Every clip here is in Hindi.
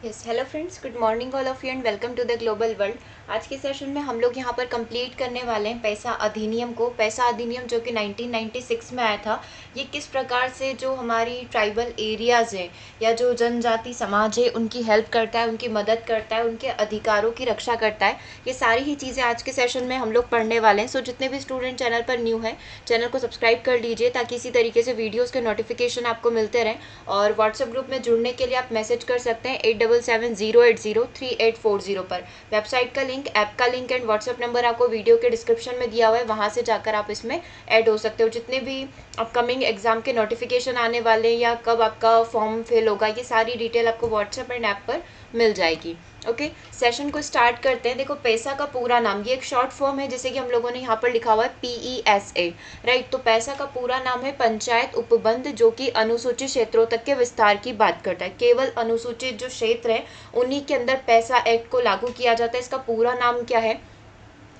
Yes hello friends, good morning all of you and welcome to the global world. आज के सेशन में हम लोग यहाँ पर कंप्लीट करने वाले हैं पैसा अधिनियम को। पैसा अधिनियम जो कि 1996 में आया था, ये किस प्रकार से जो हमारी ट्राइबल एरियाज़ हैं या जो जनजाति समाज है उनकी हेल्प करता है, उनकी मदद करता है, उनके अधिकारों की रक्षा करता है, ये सारी ही चीज़ें आज के सेशन में हम लोग पढ़ने वाले हैं। सो जितने भी स्टूडेंट चैनल पर न्यू है, चैनल को सब्सक्राइब कर लीजिए ताकि इसी तरीके से वीडियोज़ के नोटिफिकेशन आपको मिलते रहें। और व्हाट्सएप ग्रुप में जुड़ने के लिए आप मैसेज कर सकते हैं 8770803840 पर। वेबसाइट का लिंक, ऐप का लिंक एंड व्हाट्सएप नंबर आपको वीडियो के डिस्क्रिप्शन में दिया हुआ है, वहाँ से जाकर आप इसमें ऐड हो सकते हो। जितने भी अपकमिंग एग्जाम के नोटिफिकेशन आने वाले हैं या कब आपका फॉर्म फिल होगा, ये सारी डिटेल आपको व्हाट्सएप एंड ऐप पर मिल जाएगी। ओके, सेशन को स्टार्ट करते हैं। देखो, पैसा का पूरा नाम, ये एक शॉर्ट फॉर्म है जैसे कि हम लोगों ने यहाँ पर लिखा हुआ है PESA, राइट। तो पैसा का पूरा नाम है पंचायत उपबंध, जो कि अनुसूचित क्षेत्रों तक के विस्तार की बात करता है। केवल अनुसूचित जो क्षेत्र है उन्हीं के अंदर पैसा एक्ट को लागू किया जाता है। इसका पूरा नाम क्या है,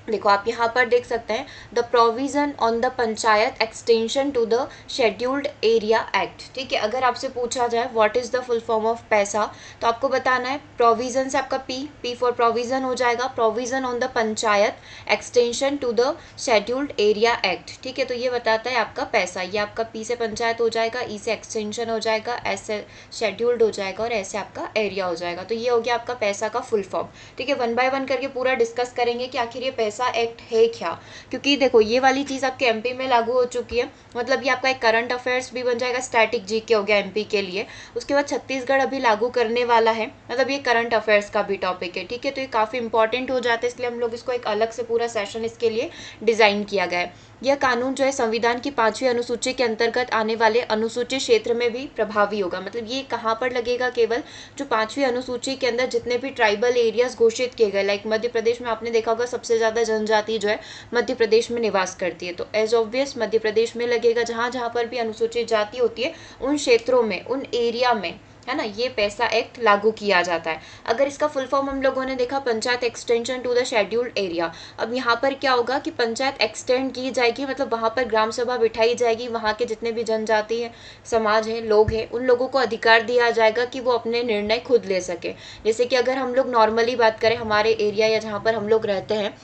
देखो आप यहाँ पर देख सकते हैं, the provision on the panchayat extension to the scheduled area act. ठीक है, अगर आपसे पूछा जाए what is the full form of PESA, तो आपको बताना है प्रोविजन से आपका पी फॉर प्रोविजन हो जाएगा, provision on the panchayat extension to the scheduled area act. ठीक है, तो ये बताता है आपका पैसा, ये आपका पी से पंचायत हो जाएगा, ई से एक्सटेंशन हो जाएगा, एस से शेड्यूल्ड हो जाएगा और ऐसे आपका एरिया हो जाएगा। तो ये हो गया आपका पैसा का फुल फॉर्म। ठीक है, वन बाय वन करके पूरा डिस्कस करेंगे कि आखिर ये पैसा एक्ट है क्या। क्योंकि देखो, ये वाली चीज़ आपके एमपी में लागू हो चुकी है, मतलब ये आपका एक करंट अफेयर्स भी बन जाएगा, स्टैटिक जीके हो गया एमपी के लिए। उसके बाद छत्तीसगढ़ अभी लागू करने वाला है, मतलब ये करंट अफेयर्स का भी टॉपिक है। ठीक है, तो ये काफ़ी इंपॉर्टेंट हो जाता है, इसलिए हम लोग इसको एक अलग से पूरा सेशन इसके लिए डिज़ाइन किया गया है। यह कानून जो है संविधान की 5वीं अनुसूची के अंतर्गत आने वाले अनुसूचित क्षेत्र में भी प्रभावी होगा। मतलब ये कहाँ पर लगेगा, केवल जो 5वीं अनुसूची के अंदर जितने भी ट्राइबल एरियाज घोषित किए गए, लाइक मध्य प्रदेश में आपने देखा होगा सबसे ज़्यादा जनजाति जो है मध्य प्रदेश में निवास करती है, तो एज ऑब्वियस मध्य प्रदेश में लगेगा। जहाँ जहाँ पर भी अनुसूचित जाति होती है उन क्षेत्रों में, उन एरिया में, है ना, ये पैसा एक्ट लागू किया जाता है। अगर इसका फुल फॉर्म हम लोगों ने देखा, panchayat extension to the scheduled area. अब यहाँ पर क्या होगा कि पंचायत एक्सटेंड की जाएगी, मतलब वहाँ पर ग्राम सभा बिठाई जाएगी, वहाँ के जितने भी जनजाति है, समाज है, लोग हैं, उन लोगों को अधिकार दिया जाएगा कि वो अपने निर्णय खुद ले सके। जैसे कि अगर हम लोग नॉर्मली बात करें हमारे एरिया या जहाँ पर हम लोग रहते हैं,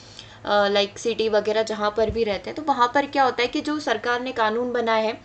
लाइक सिटी वगैरह जहाँ पर भी रहते हैं, तो वहाँ पर क्या होता है कि जो सरकार ने कानून बनाए हैं,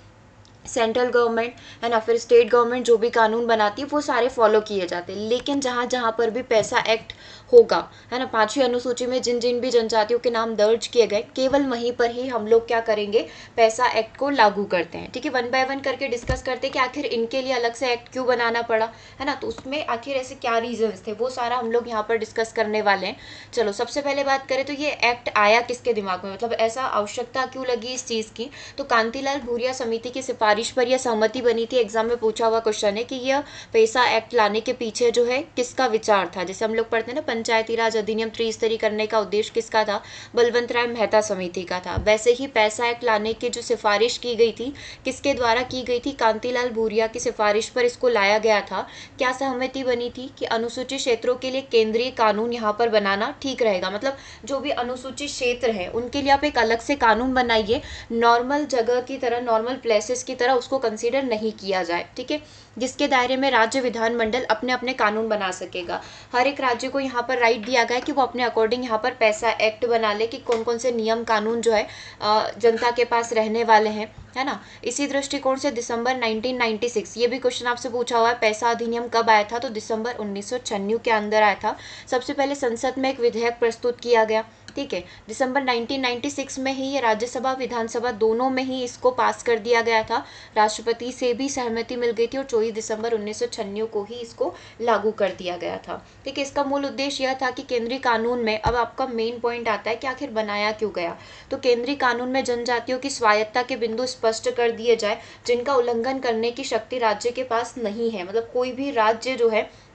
सेंट्रल गवर्नमेंट है ना, फिर स्टेट गवर्नमेंट जो भी कानून बनाती है वो सारे फॉलो किए जाते हैं। लेकिन जहाँ जहाँ पर भी पैसा एक्ट होगा, है ना, 5वीं अनुसूची में जिन जिन भी जनजातियों के नाम दर्ज किए गए, केवल वहीं पर ही हम लोग क्या करेंगे, पैसा एक्ट को लागू करते हैं। ठीक है, वन बाय वन करके डिस्कस करते हैं कि आखिर इनके लिए अलग से एक्ट क्यों बनाना पड़ा, है ना, तो उसमें आखिर ऐसे क्या रीजंस थे, वो सारा हम लोग यहाँ पर डिस्कस करने वाले हैं। चलो, सबसे पहले बात करें तो ये एक्ट आया किसके दिमाग में, मतलब ऐसा आवश्यकता क्यों लगी इस चीज़ की। तो कांतिलाल भूरिया समिति की सिफारिश पर यह सहमति बनी थी। एग्जाम में पूछा हुआ क्वेश्चन है कि यह पैसा एक्ट लाने के पीछे जो है किसका विचार था। जैसे हम लोग पढ़ते हैं ना, पंचायती राज अधिनियम त्रिस्तरीय करने का उद्देश्य किसका था, बलवंत राय मेहता समिति का था। वैसे ही पैसा एक्ट लाने की जो सिफारिश की गई थी, किसके द्वारा की गई थी, कांतिलाल भूरिया की सिफारिश पर इसको लाया गया था। क्या सहमति बनी थी कि अनुसूचित क्षेत्रों के लिए केंद्रीय कानून यहाँ पर बनाना ठीक रहेगा, मतलब जो भी अनुसूचित क्षेत्र है उनके लिए आप एक अलग से कानून बनाइए, नॉर्मल जगह की तरह, नॉर्मल प्लेसेस की तरह उसको कंसीडर नहीं किया जाए। ठीक है, जिसके दायरे में राज्य विधानमंडल अपने अपने कानून बना सकेगा। हर एक राज्य को यहाँ पर राइट दिया गया है कि वो अपने अकॉर्डिंग यहाँ पर पैसा एक्ट बना ले कि कौन कौन से नियम कानून जो है जनता के पास रहने वाले हैं, है ना। इसी दृष्टिकोण से दिसंबर 1996, ये भी क्वेश्चन आपसे पूछा हुआ है, पैसा अधिनियम कब आया था, तो दिसंबर 1996 के अंदर आया था। सबसे पहले संसद में एक विधेयक प्रस्तुत किया गया। ठीक है, दिसंबर 1996 में ही ये राज्यसभा विधानसभा दोनों में ही इसको पास कर दिया गया था। राष्ट्रपति से भी सहमति मिल गई थी और 24 दिसंबर 1996 को ही इसको लागू कर दिया गया था। ठीक है, इसका मूल उद्देश्य यह था कि केंद्रीय कानून में, अब आपका मेन पॉइंट आता है कि आखिर बनाया क्यों गया, तो केंद्रीय कानून में जनजातियों की स्वायत्ता के बिंदु स्पष्ट कर दिए जाए जिनका उल्लंघन करने की शक्ति राज्य के पास नहीं है। मतलब कोई भी राज्य जो है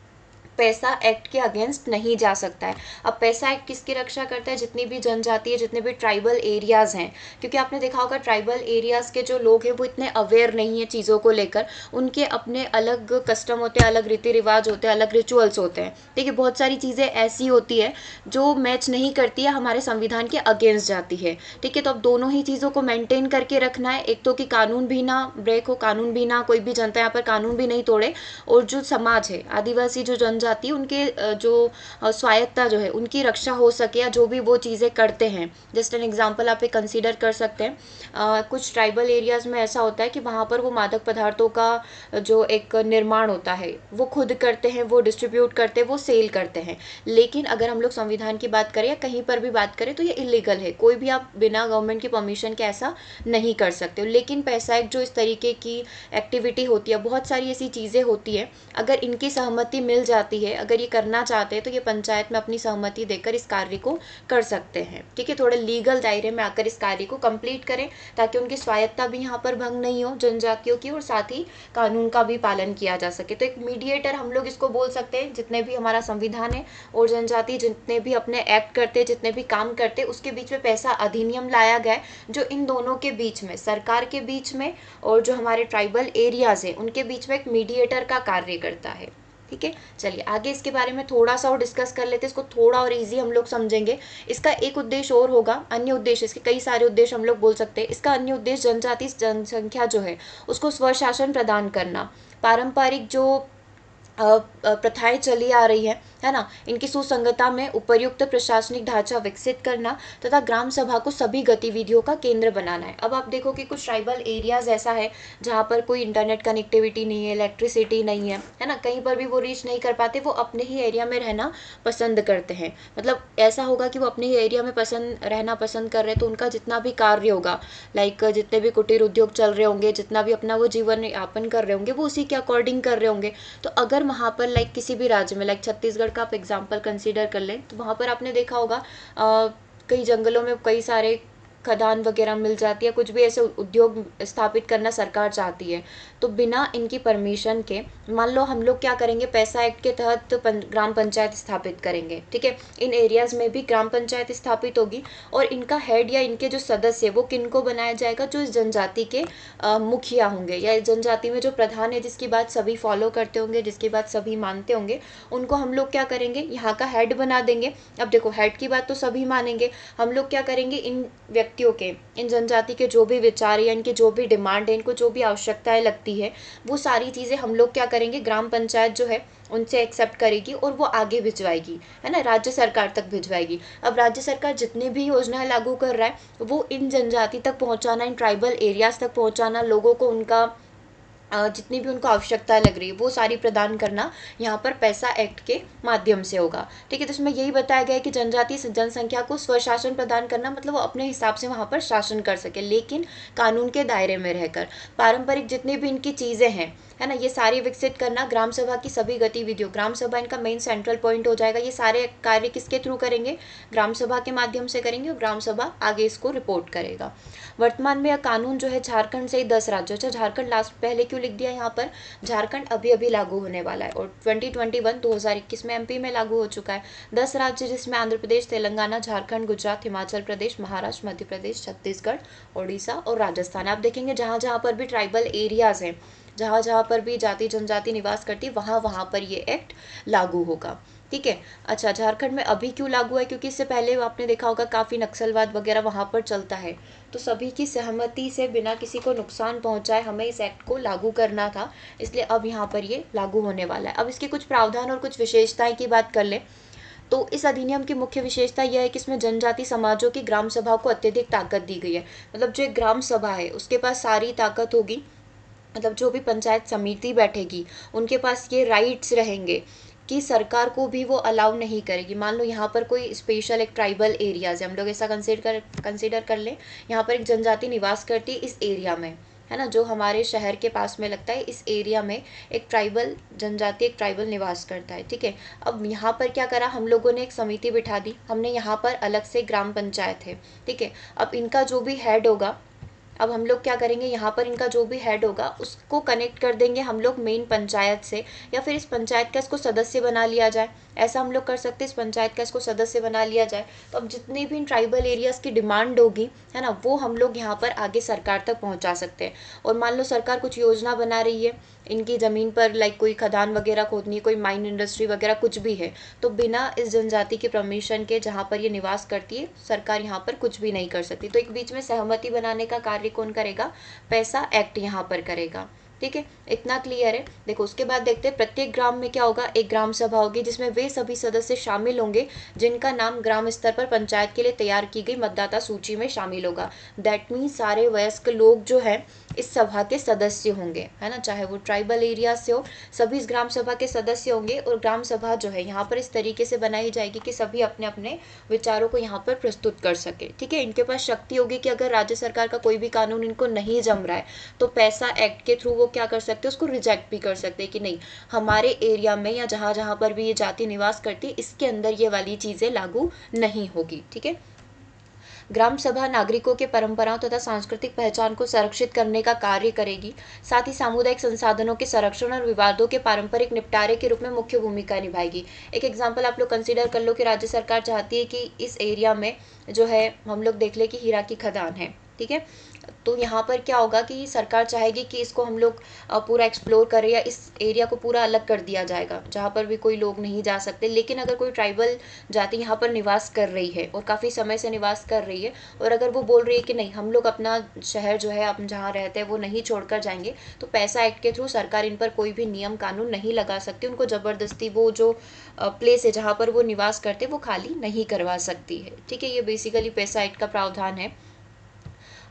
पैसा एक्ट के अगेंस्ट नहीं जा सकता है। अब पैसा एक्ट किसकी रक्षा करता है, जितनी भी जनजाति है, जितने भी ट्राइबल एरियाज़ हैं, क्योंकि आपने देखा होगा ट्राइबल एरियाज़ के जो लोग हैं वो इतने अवेयर नहीं है चीज़ों को लेकर, उनके अपने अलग कस्टम होते हैं, अलग रीति रिवाज होते हैं, अलग रिचुअल्स होते हैं। देखिए, बहुत सारी चीज़ें ऐसी होती है जो मैच नहीं करती है, हमारे संविधान के अगेंस्ट जाती है। ठीक है, तो अब दोनों ही चीज़ों को मेंटेन करके रखना है, एक तो कि कानून भी ना ब्रेक हो, कानून भी ना, कोई भी जनता यहाँ पर कानून भी नहीं तोड़े, और जो समाज है, आदिवासी जो जनजाति उनके जो स्वायत्ता जो है उनकी रक्षा हो सके, या जो भी वो चीज़ें करते हैं। जस्ट एन एग्जांपल आप कंसीडर कर सकते हैं, कुछ ट्राइबल एरियाज़ में ऐसा होता है कि वहाँ पर वो मादक पदार्थों का जो एक निर्माण होता है वो खुद करते हैं, वो डिस्ट्रीब्यूट करते हैं, वो सेल करते हैं। लेकिन अगर हम लोग संविधान की बात करें या कहीं पर भी बात करें तो ये इलीगल है, कोई भी आप बिना गवर्नमेंट की परमिशन के ऐसा नहीं कर सकते। लेकिन पैसा एक जो इस तरीके की एक्टिविटी होती है, बहुत सारी ऐसी चीज़ें होती है, अगर इनकी सहमति मिल जाती है, अगर ये करना चाहते हैं तो ये पंचायत में अपनी सहमति देकर इस कार्य को कर सकते हैं। ठीक है, थोड़े लीगल दायरे में आकर इस कार्य को कंप्लीट करें ताकि उनकी स्वायत्ता भी यहाँ पर भंग नहीं हो जनजातियों की, और साथ ही कानून का भी पालन किया जा सके। तो एक मीडिएटर हम लोग इसको बोल सकते हैं, जितने भी हमारा संविधान है और जनजाति जितने भी अपने एक्ट करते हैं, जितने भी काम करते हैं, उसके बीच में पैसा अधिनियम लाया गया है जो इन दोनों के बीच में, सरकार के बीच में और जो हमारे ट्राइबल एरियाज हैं उनके बीच में एक मीडिएटर का कार्य करता है। ठीक है, चलिए आगे इसके बारे में थोड़ा सा और डिस्कस कर लेते हैं, इसको थोड़ा और इजी हम लोग समझेंगे। इसका एक उद्देश्य और होगा, अन्य उद्देश्य, इसके कई सारे उद्देश्य हम लोग बोल सकते हैं। इसका अन्य उद्देश्य जनजाति जनसंख्या जो है उसको स्वशासन प्रदान करना, पारंपरिक जो प्रथाएं चली आ रही है ना, इनकी सुसंगता में उपयुक्त प्रशासनिक ढांचा विकसित करना तथा ग्राम सभा को सभी गतिविधियों का केंद्र बनाना है। अब आप देखो कि कुछ ट्राइबल एरियाज ऐसा है जहाँ पर कोई इंटरनेट कनेक्टिविटी नहीं है, इलेक्ट्रिसिटी नहीं है ना, कहीं पर भी वो रीच नहीं कर पाते, वो अपने ही एरिया में रहना पसंद करते हैं। मतलब ऐसा होगा कि वो अपने ही एरिया में रहना पसंद कर रहे हैं, तो उनका जितना भी कार्य होगा, लाइक जितने भी कुटीर उद्योग चल रहे होंगे, जितना भी अपना वो जीवन यापन कर रहे होंगे, वो उसी के अकॉर्डिंग कर रहे होंगे। तो अगर वहाँ पर लाइक किसी भी राज्य में, लाइक छत्तीसगढ़ का आप एग्जांपल कंसीडर कर लें, तो वहाँ पर आपने देखा होगा कई जंगलों में कई सारे खदान वगैरह मिल जाती है, कुछ भी ऐसे उद्योग स्थापित करना सरकार चाहती है, तो बिना इनकी परमिशन के, मान लो हम लोग क्या करेंगे, पैसा एक्ट के तहत ग्राम पंचायत स्थापित करेंगे। ठीक है, इन एरियाज में भी ग्राम पंचायत स्थापित होगी और इनका हेड या इनके जो सदस्य वो किनको बनाया जाएगा, जो इस जनजाति के मुखिया होंगे, या इस जनजाति में जो प्रधान है जिसकी बात सभी फॉलो करते होंगे, जिसकी बात सभी मानते होंगे, उनको हम लोग क्या करेंगे, यहाँ का हेड बना देंगे। अब देखो, हेड की बात तो सभी मानेंगे, हम लोग क्या करेंगे, इन व्यक्तियों के, इन जनजाति के जो भी विचार या इनके जो भी डिमांड है, इनको जो भी आवश्यकताएं लगती है, वो सारी चीज़ें हम लोग क्या करेंगे, ग्राम पंचायत जो है उनसे एक्सेप्ट करेगी और वो आगे भिजवाएगी, है ना, राज्य सरकार तक भिजवाएगी। अब राज्य सरकार जितनी भी योजनाएं लागू कर रहा है वो इन जनजाति तक पहुंचाना, इन ट्राइबल एरियाज तक पहुंचाना, लोगों को उनका जितनी भी उनको आवश्यकता लग रही है वो सारी प्रदान करना यहाँ पर पैसा एक्ट के माध्यम से होगा। ठीक है, तो इसमें यही बताया गया है कि जनजाति जनसंख्या को स्वशासन प्रदान करना, मतलब वो अपने हिसाब से वहाँ पर शासन कर सके, लेकिन कानून के दायरे में रहकर। पारंपरिक जितनी भी इनकी चीज़ें हैं, है ना, ये सारी विकसित करना, ग्राम सभा की सभी गतिविधियों, ग्राम सभा इनका मेन सेंट्रल पॉइंट हो जाएगा। ये सारे कार्य किसके थ्रू करेंगे, ग्राम सभा के माध्यम से करेंगे, और ग्राम सभा आगे इसको रिपोर्ट करेगा। वर्तमान में यह कानून जो है झारखंड से ही 10 राज्यों, अच्छा झारखंड लास्ट पहले क्यों लिख दिया यहाँ पर, झारखंड अभी अभी लागू होने वाला है और 2021 में एमपी में लागू हो चुका है। 10 राज्य जिसमें आंध्र प्रदेश, तेलंगाना, झारखंड, गुजरात, हिमाचल प्रदेश, महाराष्ट्र, मध्य प्रदेश, छत्तीसगढ़, ओडिशा और राजस्थान। आप देखेंगे जहाँ जहाँ पर भी ट्राइबल एरियाज हैं, जहाँ जहाँ पर भी जाति जनजाति निवास करती है, वहाँ वहाँ पर ये एक्ट लागू होगा। ठीक है, अच्छा झारखंड में अभी क्यों लागू है, क्योंकि इससे पहले आपने देखा होगा काफ़ी नक्सलवाद वगैरह वहाँ पर चलता है, तो सभी की सहमति से बिना किसी को नुकसान पहुँचाए हमें इस एक्ट को लागू करना था, इसलिए अब यहाँ पर ये लागू होने वाला है। अब इसके कुछ प्रावधान और कुछ विशेषताएं की बात कर लें तो इस अधिनियम की मुख्य विशेषता यह है कि इसमें जनजाति समाजों की ग्राम सभा को अत्यधिक ताकत दी गई है। मतलब जो एक ग्राम सभा है उसके पास सारी ताकत होगी, मतलब जो भी पंचायत समिति बैठेगी उनके पास ये राइट्स रहेंगे कि सरकार को भी वो अलाउ नहीं करेगी। मान लो यहाँ पर कोई स्पेशल एक ट्राइबल एरियाज है, हम लोग ऐसा कंसिडर कर लें, यहाँ पर एक जनजाति निवास करती है इस एरिया में, है ना, जो हमारे शहर के पास में लगता है, इस एरिया में एक ट्राइबल जनजाति, एक ट्राइबल निवास करता है। ठीक है, अब यहाँ पर क्या करा, हम लोगों ने एक समिति बिठा दी, हमने यहाँ पर अलग से ग्राम पंचायत है। ठीक है, अब इनका जो भी हेड होगा, अब हम लोग क्या करेंगे, यहाँ पर इनका जो भी हेड होगा उसको कनेक्ट कर देंगे हम लोग मेन पंचायत से, या फिर इस पंचायत का इसको सदस्य बना लिया जाए, ऐसा हम लोग कर सकते हैं, इस पंचायत का इसको सदस्य बना लिया जाए। तो अब जितनी भी इन ट्राइबल एरियाज़ की डिमांड होगी, है ना, वो हम लोग यहाँ पर आगे सरकार तक पहुँचा सकते हैं। और मान लो सरकार कुछ योजना बना रही है इनकी ज़मीन पर, लाइक कोई खदान वगैरह खोदनी है, कोई माइन इंडस्ट्री वगैरह कुछ भी है, तो बिना इस जनजाति की परमिशन के जहाँ पर ये निवास करती है सरकार यहाँ पर कुछ भी नहीं कर सकती। तो एक बीच में सहमति बनाने का कार्य कौन करेगा, पैसा एक्ट यहाँ पर करेगा। ठीक है, इतना क्लियर है। देखो उसके बाद देखते हैं प्रत्येक ग्राम में क्या होगा, एक ग्राम सभा होगी जिसमें वे सभी सदस्य शामिल होंगे जिनका नाम ग्राम स्तर पर पंचायत के लिए तैयार की गई मतदाता सूची में शामिल होगा। दैट मीन्स सारे वयस्क लोग जो है इस सभा के सदस्य होंगे, है ना, चाहे वो ट्राइबल एरिया से हो, सभी इस ग्राम सभा के सदस्य होंगे। और ग्राम सभा जो है यहाँ पर इस तरीके से बनाई जाएगी कि सभी अपने अपने विचारों को यहाँ पर प्रस्तुत कर सके, ठीक है। इनके पास शक्ति होगी कि अगर राज्य सरकार का कोई भी कानून इनको नहीं जम रहा है तो पैसा एक्ट के थ्रू वो क्या कर सकते हैं, उसको रिजेक्ट भी कर सकते हैं कि नहीं, हमारे एरिया में या जहाँ जहाँ पर भी ये जाति निवास करती है इसके अंदर ये वाली चीजें लागू नहीं होगी, ठीक है। ग्राम सभा नागरिकों के परंपराओं तथा सांस्कृतिक पहचान को संरक्षित करने का कार्य करेगी। साथ ही सामुदायिक संसाधनों के संरक्षण और विवादों के पारंपरिक निपटारे के रूप में मुख्य भूमिका निभाएगी। एक एग्जाम्पल आप लोग कंसीडर कर लो कि राज्य सरकार चाहती है कि इस एरिया में जो है हम लोग देख ले कि हीरा की खदान है, ठीक है। तो यहाँ पर क्या होगा कि सरकार चाहेगी कि इसको हम लोग पूरा एक्सप्लोर करें या इस एरिया को पूरा अलग कर दिया जाएगा जहाँ पर भी कोई लोग नहीं जा सकते। लेकिन अगर कोई ट्राइबल जाति यहाँ पर निवास कर रही है और काफ़ी समय से निवास कर रही है और अगर वो बोल रही है कि नहीं हम लोग अपना शहर जो है हम जहाँ रहते हैं वो नहीं छोड़कर जाएंगे, तो पैसा एक्ट के थ्रू सरकार इन पर कोई भी नियम कानून नहीं लगा सकती, उनको ज़बरदस्ती वो जो प्लेस है जहाँ पर वो निवास करते वो खाली नहीं करवा सकती है, ठीक है। ये बेसिकली पैसा एक्ट का प्रावधान है।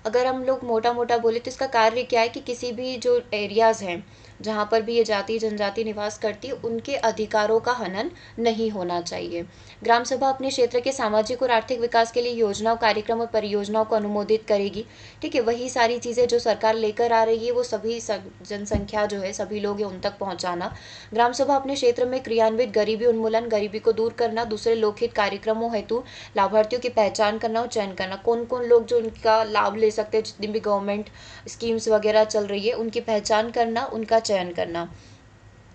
अगर हम लोग मोटा मोटा बोले तो इसका कार्य क्या है कि किसी भी जो एरियाज़ हैं जहाँ पर भी ये जाति जनजाति निवास करती है उनके अधिकारों का हनन नहीं होना चाहिए। ग्राम सभा अपने क्षेत्र के सामाजिक और आर्थिक विकास के लिए योजनाओं कार्यक्रम और परियोजनाओं को अनुमोदित करेगी, ठीक है। वही सारी चीज़ें जो सरकार लेकर आ रही है वो सभी जनसंख्या जो है सभी लोग हैं उन तक पहुँचाना। ग्राम सभा अपने क्षेत्र में क्रियान्वित गरीबी उन्मूलन, गरीबी को दूर करना, दूसरे लोकहित कार्यक्रमों हेतु लाभार्थियों की पहचान करना और चयन करना, कौन कौन लोग जो उनका लाभ ले सकते हैं, जितनी भी गवर्नमेंट स्कीम्स वगैरह चल रही है उनकी पहचान करना, उनका चयन करना।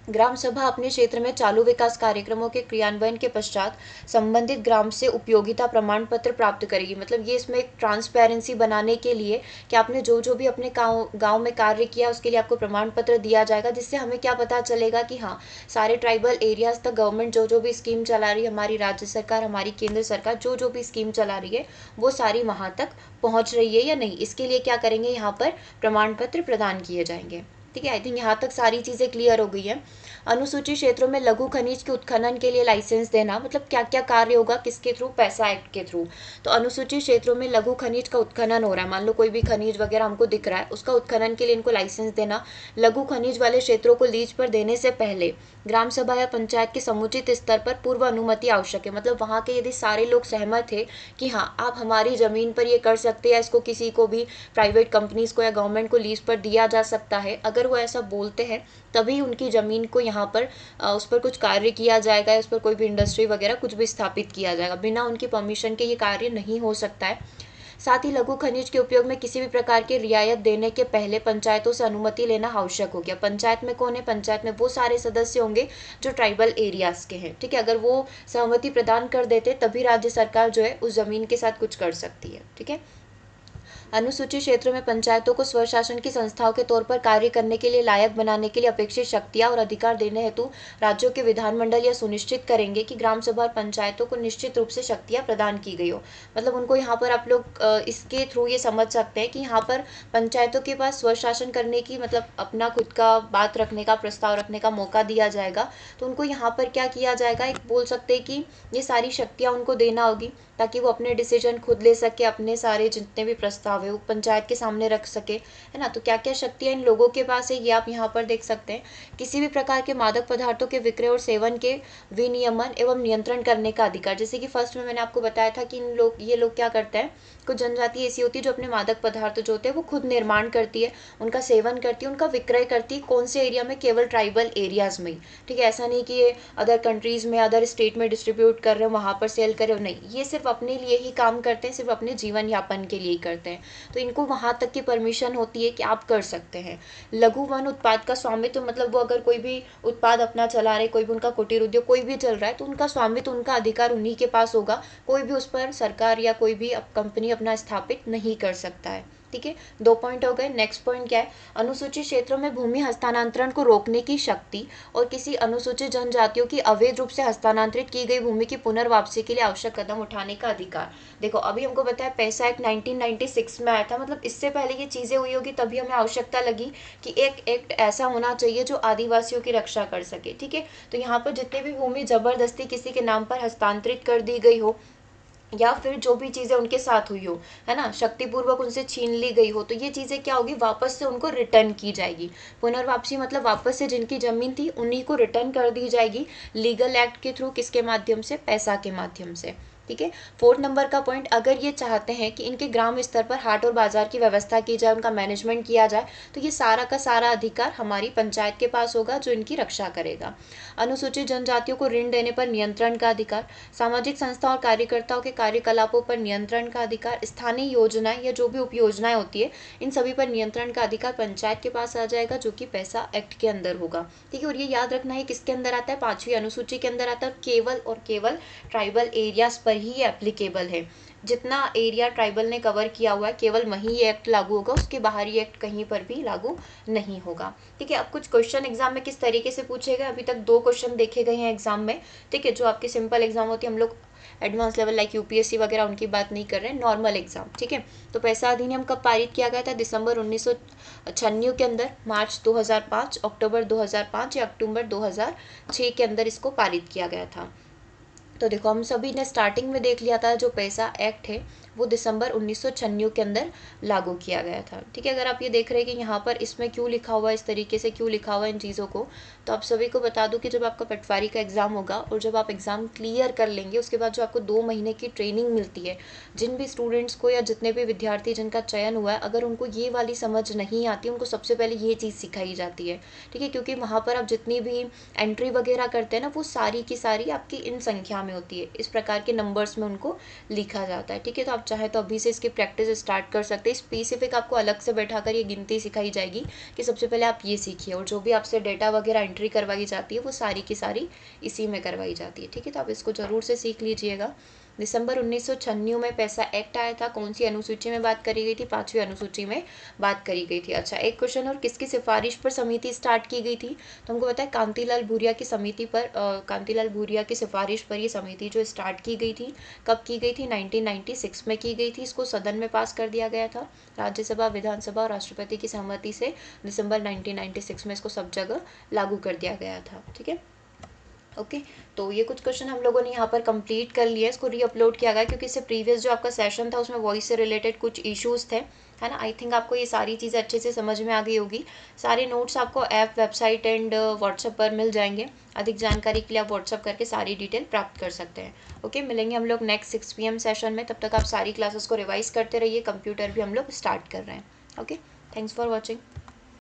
ग्राम सभा अपने क्षेत्र में चालू विकास कार्यक्रमों के क्रियान्वयन के पश्चात संबंधित ग्राम से उपयोगिता प्रमाण पत्र प्राप्त करेगी। मतलब ये इसमें एक ट्रांसपेरेंसी बनाने के लिए कि आपने जो जो भी अपने गांव में कार्य किया उसके लिए आपको प्रमाण पत्र दिया जाएगा, जिससे हमें क्या पता चलेगा कि हाँ सारे ट्राइबल एरियाज तक गवर्नमेंट जो जो भी स्कीम चला रही है, हमारी राज्य सरकार हमारी केंद्र सरकार जो जो भी स्कीम चला रही है वो सारी वहाँ तक पहुँच रही है या नहीं। इसके लिए क्या करेंगे, यहाँ पर प्रमाण पत्र प्रदान किए जाएंगे, ठीक है। आई थिंक यहाँ तक सारी चीज़ें क्लियर हो गई है। अनुसूचित क्षेत्रों में लघु खनिज के उत्खनन के लिए लाइसेंस देना, मतलब क्या क्या कार्य होगा, किसके थ्रू, पैसा एक्ट के थ्रू। तो अनुसूचित क्षेत्रों में लघु खनिज का उत्खनन हो रहा है, मान लो कोई भी खनिज वगैरह हमको दिख रहा है, उसका उत्खनन के लिए इनको लाइसेंस देना। लघु खनिज वाले क्षेत्रों को लीज पर देने से पहले ग्राम सभा या पंचायत के समुचित स्तर पर पूर्व अनुमति आवश्यक है। मतलब वहाँ के यदि सारे लोग सहमत थे कि हाँ आप हमारी ज़मीन पर ये कर सकते हैं या इसको किसी को भी प्राइवेट कंपनीज को या गवर्नमेंट को लीज पर दिया जा सकता है, अगर वो ऐसा बोलते हैं तभी उनकी ज़मीन को यहाँ पर उस पर कुछ कार्य किया जाएगा, उस पर कोई भी इंडस्ट्री वगैरह कुछ भी स्थापित किया जाएगा। बिना उनकी परमिशन के ये कार्य नहीं हो सकता है। साथ ही लघु खनिज के उपयोग में किसी भी प्रकार की रियायत देने के पहले पंचायतों से अनुमति लेना आवश्यक हो गया। पंचायत में कौन है, पंचायत में वो सारे सदस्य होंगे जो ट्राइबल एरियाज के हैं, ठीक है। अगर वो सहमति प्रदान कर देते तभी राज्य सरकार जो है उस जमीन के साथ कुछ कर सकती है, ठीक है। अनुसूचित क्षेत्रों में पंचायतों को स्वशासन की संस्थाओं के तौर पर कार्य करने के लिए लायक बनाने के लिए अपेक्षित शक्तियां और अधिकार देने हेतु राज्यों के विधानमंडल यह सुनिश्चित करेंगे कि ग्राम सभा और पंचायतों को निश्चित रूप से शक्तियां प्रदान की गई हो। मतलब उनको यहाँ पर आप लोग इसके थ्रू ये समझ सकते हैं कि यहाँ पर पंचायतों के पास स्वशासन करने की, मतलब अपना खुद का बात रखने का, प्रस्ताव रखने का मौका दिया जाएगा। तो उनको यहाँ पर क्या किया जाएगा, एक बोल सकते हैं कि ये सारी शक्तियाँ उनको देना होगी ताकि वो अपने डिसीजन खुद ले सके, अपने सारे जितने भी प्रस्ताव है वो पंचायत के सामने रख सके, है ना। तो क्या क्या शक्तियाँ इन लोगों के पास है ये आप यहाँ पर देख सकते हैं। किसी भी प्रकार के मादक पदार्थों के विक्रय और सेवन के विनियमन एवं नियंत्रण करने का अधिकार। जैसे कि फर्स्ट में मैंने आपको बताया था कि ये लोग क्या करते हैं, कुछ जनजाति ऐसी होती है जो अपने मादक पदार्थ जो होते हैं वो खुद निर्माण करती है, उनका सेवन करती है, उनका विक्रय करती है। कौन से एरिया में, केवल ट्राइबल एरियाज में, ठीक है। ऐसा नहीं कि ये अदर कंट्रीज में, अदर स्टेट में डिस्ट्रीब्यूट कर रहे हो, वहाँ पर सेल कर रहे हो, नहीं, ये सिर्फ अपने लिए ही काम करते हैं, सिर्फ अपने जीवन यापन के लिए ही करते हैं। तो इनको वहाँ तक की परमिशन होती है कि आप कर सकते हैं। लघु वन उत्पाद का स्वामित्व, मतलब वो अगर कोई भी उत्पाद अपना चला रहे, कोई भी उनका कुटीर उद्योग कोई भी चल रहा है, तो उनका स्वामित्व, उनका अधिकार उन्हीं के पास होगा। कोई भी उस पर सरकार या कोई भी कंपनी अपना स्थापित नहीं कर सकता है, ठीक है, 2 पॉइंट हो गए। नेक्स्ट पॉइंट क्या है, अनुसूचित क्षेत्रों में भूमि हस्तांतरण को रोकने की शक्ति और किसी अनुसूचित जनजातियों की अवैध रूप से हस्तांतरित की गई भूमि की पुनर्वापसी के लिए आवश्यक कदम उठाने का अधिकार। देखो अभी हमको बताया पैसा एक्ट 1996 में आया था, मतलब इससे पहले ये चीजें हुई होगी तभी हमें आवश्यकता लगी कि एक एक्ट ऐसा होना चाहिए जो आदिवासियों की रक्षा कर सके। ठीक है, तो यहाँ पर जितनी भी भूमि जबरदस्ती किसी के नाम पर हस्तांतरित कर दी गई हो या फिर जो भी चीज़ें उनके साथ हुई हो, है ना, शक्तिपूर्वक उनसे छीन ली गई हो, तो ये चीज़ें क्या होगी, वापस से उनको रिटर्न की जाएगी। पुनर्वापसी मतलब वापस से जिनकी जमीन थी उन्हीं को रिटर्न कर दी जाएगी, लीगल एक्ट के थ्रू, किसके माध्यम से, पैसा के माध्यम से। ठीक है, 4 नंबर का पॉइंट, अगर ये चाहते हैं कि इनके ग्राम स्तर पर हाट और बाजार की व्यवस्था की जाए, उनका मैनेजमेंट किया जाए, तो ये सारा का सारा अधिकार हमारी पंचायत के पास होगा जो इनकी रक्षा करेगा। अनुसूचित जनजातियों को ऋण देने पर नियंत्रण का अधिकार, सामाजिक संस्था और कार्यकर्ताओं के कार्यकलापों पर नियंत्रण का अधिकार, स्थानीय योजनाएं या जो भी उपयोजनाएं होती है इन सभी पर नियंत्रण का अधिकार पंचायत के पास आ जाएगा, जो कि पैसा एक्ट के अंदर होगा। ठीक है, और ये याद रखना है किसके अंदर आता है, 5वीं अनुसूची के अंदर आता है, केवल और केवल ट्राइबल एरियाज पर ही एप्लीकेबल है। जितना एरिया ट्राइबल ने कवर किया हुआ है केवल वही ये एक्ट लागू होगा, उसके बाहर ये एक्ट कहीं पर भी लागू नहीं होगा। ठीक है, अब कुछ क्वेश्चन एग्जाम में किस तरीके से पूछे गए, अभी तक 2 क्वेश्चन देखे गए हैं एग्जाम में। ठीक है, जो आपके सिंपल एग्जाम होती है, हम लोग एडवांस लेवल लाइक यूपीएससी वगैरह उनकी बात नहीं कर रहे हैं, नॉर्मल एग्जाम। ठीक है, तो पैसा अधिनियम कब पारित किया गया था, दिसंबर 1996 के अंदर, मार्च 2005, अक्टूबर 2005 या अक्टूबर 2006 के अंदर इसको पारित किया गया था। तो देखो हम सभी ने स्टार्टिंग में देख लिया था जो पैसा एक्ट है वो दिसंबर 1996 के अंदर लागू किया गया था। ठीक है, अगर आप ये देख रहे हैं कि यहाँ पर इसमें क्यों लिखा हुआ है, इस तरीके से क्यों लिखा हुआ है इन चीज़ों को, तो आप सभी को बता दूं कि जब आपका पटवारी का एग्ज़ाम होगा और जब आप एग्ज़ाम क्लियर कर लेंगे उसके बाद जो आपको 2 महीने की ट्रेनिंग मिलती है, जिन भी स्टूडेंट्स को या जितने भी विद्यार्थी जिनका चयन हुआ है, अगर उनको ये वाली समझ नहीं आती, उनको सबसे पहले ये चीज़ सिखाई जाती है। ठीक है, क्योंकि वहाँ पर आप जितनी भी एंट्री वगैरह करते हैं ना, वो सारी की सारी आपकी इन संख्या में होती है, इस प्रकार के नंबर्स में उनको लिखा जाता है। ठीक है, तो आप चाहे तो अभी से इसकी प्रैक्टिस स्टार्ट कर सकते हैं। स्पेसिफिक आपको अलग से बैठाकर ये गिनती सिखाई जाएगी कि सबसे पहले आप ये सीखिए, और जो भी आपसे डेटा वगैरह एंट्री करवाई जाती है वो सारी की सारी इसी में करवाई जाती है। ठीक है, तो आप इसको ज़रूर से सीख लीजिएगा। दिसंबर 1996 में पैसा एक्ट आया था, कौन सी अनुसूची में बात करी गई थी, 5वीं अनुसूची में बात करी गई थी। अच्छा, एक क्वेश्चन और, किसकी सिफारिश पर समिति स्टार्ट की गई थी, तो हमको पता है कांतिलाल भूरिया की समिति पर, कांतिलाल भूरिया की सिफारिश पर ये समिति जो स्टार्ट की गई थी, कब की गई थी, 1996 में की गई थी। इसको सदन में पास कर दिया गया था, राज्यसभा, विधानसभा और राष्ट्रपति की सहमति से दिसंबर 1996 में इसको सब जगह लागू कर दिया गया था। ठीक है, ओके, तो ये कुछ क्वेश्चन हम लोगों ने यहाँ पर कंप्लीट कर लिया, इसको रीअपलोड किया गया क्योंकि इससे प्रीवियस जो आपका सेशन था उसमें वॉइस से रिलेटेड कुछ इश्यूज थे, है ना। आई थिंक आपको ये सारी चीज़ें अच्छे से समझ में आ गई होगी। सारे नोट्स आपको ऐप, वेबसाइट एंड व्हाट्सएप पर मिल जाएंगे। अधिक जानकारी के लिए आप व्हाट्सएप करके सारी डिटेल प्राप्त कर सकते हैं। ओके, मिलेंगे हम लोग नेक्स्ट 6 PM सेशन में, तब तक आप सारी क्लासेस को रिवाइज करते रहिए, कंप्यूटर भी हम लोग स्टार्ट कर रहे हैं। Okay, thanks for watching.